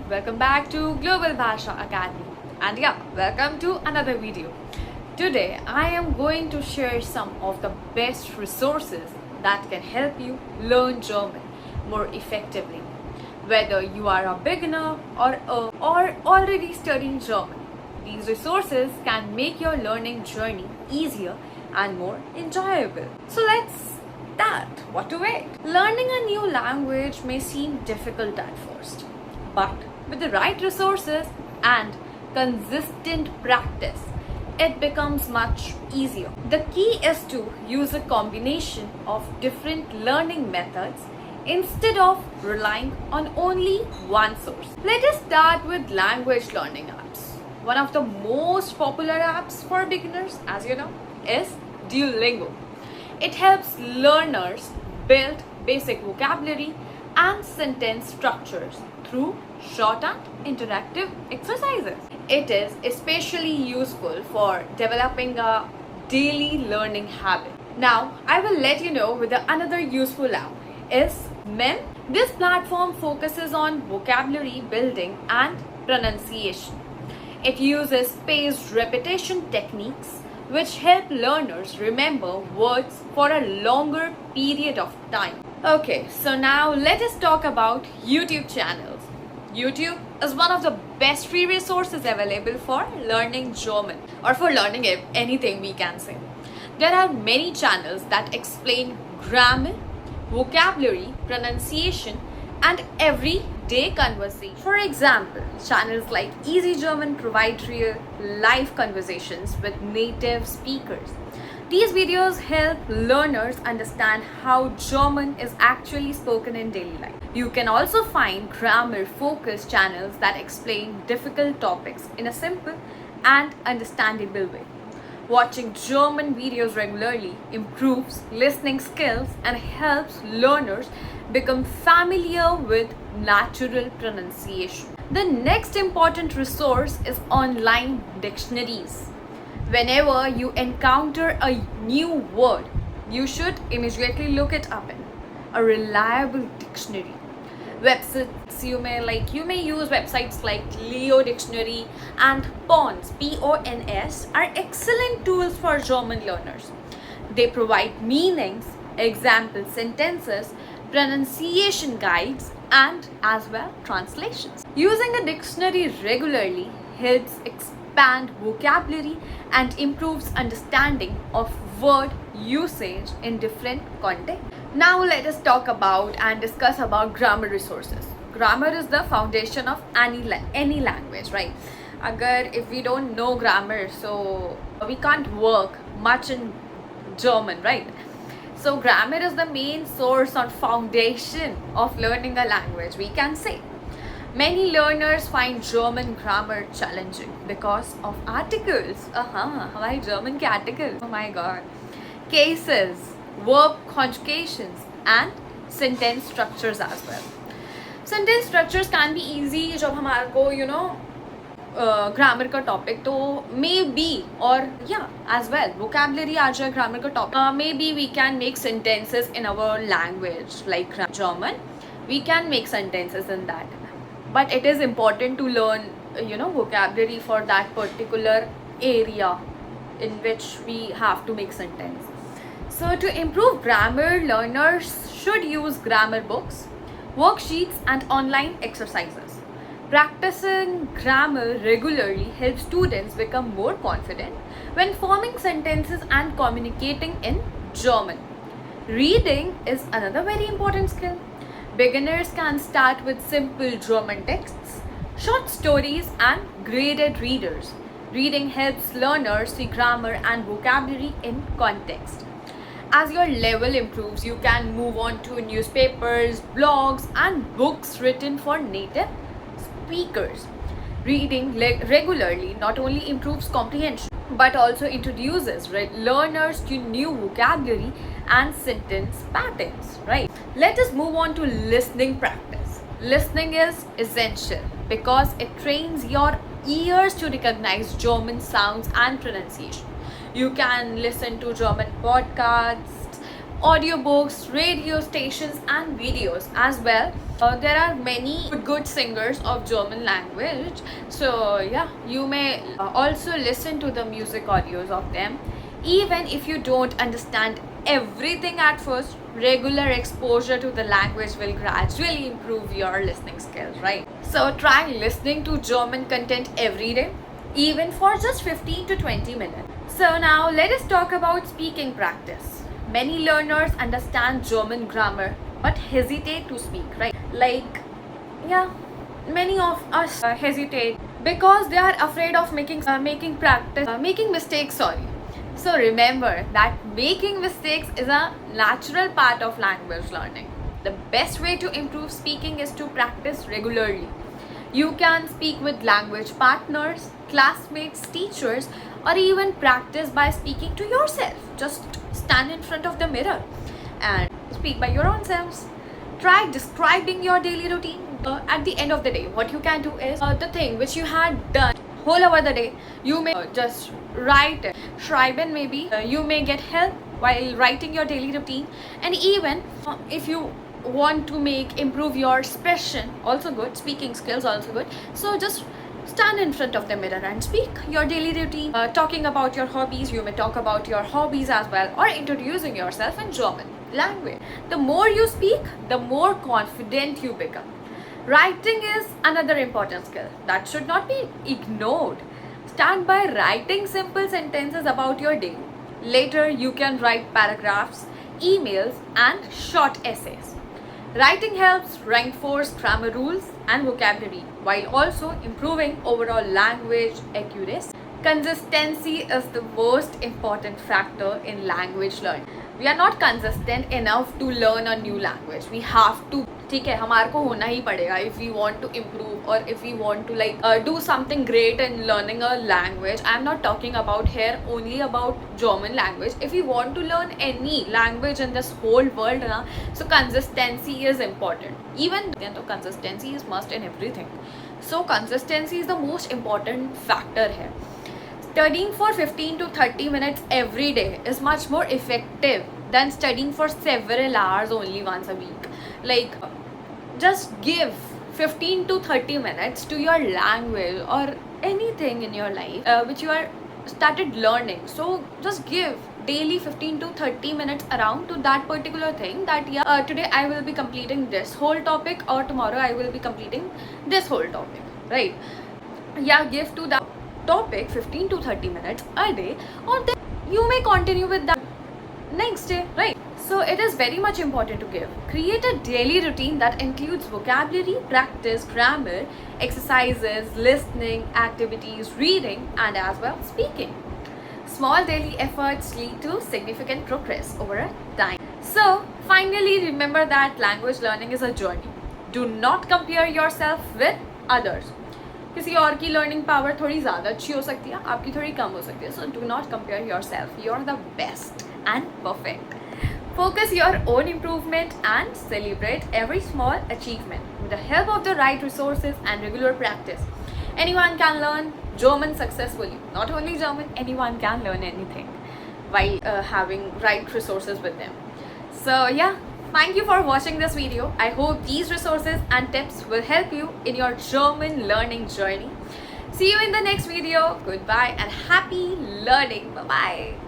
Welcome back to Global Bhasha Academy. And welcome to another video. Today, I am going to share some of the best resources that can help you learn German more effectively. Whether you are a beginner or already studying German, these resources can make your learning journey easier and more enjoyable. So let's start. What to wait? Learning a new language may seem difficult at first, but with the right resources and consistent practice, it becomes much easier. The key is to use a combination of different learning methods instead of relying on only one source. Let us start with language learning apps. One of the most popular apps for beginners, as you know, is Duolingo. It helps learners build basic vocabulary and sentence structures through short and interactive exercises. It is especially useful for developing a daily learning habit. Now, I will let you know with another useful app is Mem. This platform focuses on vocabulary building and pronunciation. It uses spaced repetition techniques which help learners remember words for a longer period of time. Okay, so now let us talk about YouTube channels. YouTube is one of the best free resources available for learning German or for learning anything, we can say. There are many channels that explain grammar, vocabulary, pronunciation, and everyday conversation. For example, channels like Easy German provide real live conversations with native speakers. These videos help learners understand how German is actually spoken in daily life. You can also find grammar-focused channels that explain difficult topics in a simple and understandable way. Watching German videos regularly improves listening skills and helps learners become familiar with natural pronunciation. The next important resource is online dictionaries. Whenever you encounter a new word, you should immediately look it up in a reliable dictionary. Websites you may use websites like Leo Dictionary and Pons Pons are excellent tools for German learners. They provide meanings, example sentences, pronunciation guides, and as well translations. Using a dictionary regularly helps expand vocabulary and improves understanding of word usage in different contexts. Now let us talk about and discuss about grammar resources. Grammar is the foundation of any language, right? If we don't know grammar, so we can't work much in German, right? So grammar is the main source or foundation of learning a language, we can say. Many learners find German grammar challenging because of articles. Why German के articles? Oh my god. Cases, verb conjugations, and sentence structures as well. Sentence structures can be easy जब हमारे को grammar का topic तो maybe और as well vocabulary आ जाए grammar का topic maybe we can make sentences in our language like German we can make sentences in that but it is important to learn vocabulary for that particular area in which we have to make sentence. So to improve grammar, learners should use grammar books, worksheets, and online exercises. Practicing grammar regularly helps students become more confident when forming sentences and communicating in German. Reading is another very important skill. Beginners can start with simple German texts, short stories, and graded readers. Reading helps learners see grammar and vocabulary in context. As your level improves, you can move on to newspapers, blogs, and books written for native speakers. Reading regularly not only improves comprehension but also introduces learners to new vocabulary and sentence patterns, right? Let us move on to listening practice. Listening is essential because it trains your ears to recognize German sounds and pronunciation. You can listen to German podcasts, audiobooks, radio stations, and videos as well. There are many good singers of German language, so yeah, you may also listen to the music audios of them. Even if you don't understand everything at first, regular exposure to the language will gradually improve your listening skills, right? So try listening to German content every day, even for just 15 to 20 minutes. So now let us talk about speaking practice. Many learners understand German grammar but hesitate to speak, right? Like, yeah, many of us hesitate because they are afraid of making mistakes, sorry. So remember that making mistakes is a natural part of language learning. The best way to improve speaking is to practice regularly. You can speak with language partners, classmates, teachers, or even practice by speaking to yourself. Just stand in front of the mirror and speak by your own selves. Try describing your daily routine. At the end of the day, what you can do is the thing which you had done whole over the day, you may just write it. Schreiben maybe. You may get help while writing your daily routine, and even if you want to improve your expression, also good, speaking skills also good. So just stand in front of the mirror and speak your daily routine. Talking about your hobbies, you may talk about your hobbies as well, or introducing yourself in German language. The more you speak, the more confident you become. Writing is another important skill that should not be ignored. Start by writing simple sentences about your day. Later, you can write paragraphs, emails, and short essays. Writing helps reinforce grammar rules and vocabulary while also improving overall language accuracy. Consistency is the most important factor in language learning. We are not consistent enough to learn a new language. We have to, ठीक है, हमारे को होना ही पड़ेगा if we want to improve or if we want to do something great in learning a language. I am not talking about here only about German language. If you want to learn any language in this whole world, so consistency is important. Even though consistency is must in everything. So consistency is the most important factor here. Studying for 15 to 30 minutes every day is much more effective than studying for several hours only once a week. Like, just give 15 to 30 minutes to your language or anything in your life which you are started learning. So just give daily 15 to 30 minutes around to that particular thing, that today I will be completing this whole topic, or tomorrow I will be completing this whole topic, right? Yeah, give to that topic 15 to 30 minutes a day, or then you may continue with that next day, right? So it is very much important to create a daily routine that includes vocabulary practice, grammar exercises, listening activities, reading, and as well speaking. Small daily efforts lead to significant progress over a time. So finally, remember that language learning is a journey. Do not compare yourself with others. किसी और की learning power थोड़ी ज़्यादा अच्छी हो सकती है, आपकी थोड़ी कम हो सकती है. So do not compare yourself. You are the best and perfect. Focus your own improvement and celebrate every small achievement. With the help of the right resources and regular practice, anyone can learn German successfully. Not only German, anyone can learn anything while having right resources with them. So yeah, thank you for watching this video. I hope these resources and tips will help you in your German learning journey. See you in the next video. Goodbye and happy learning. Bye-bye.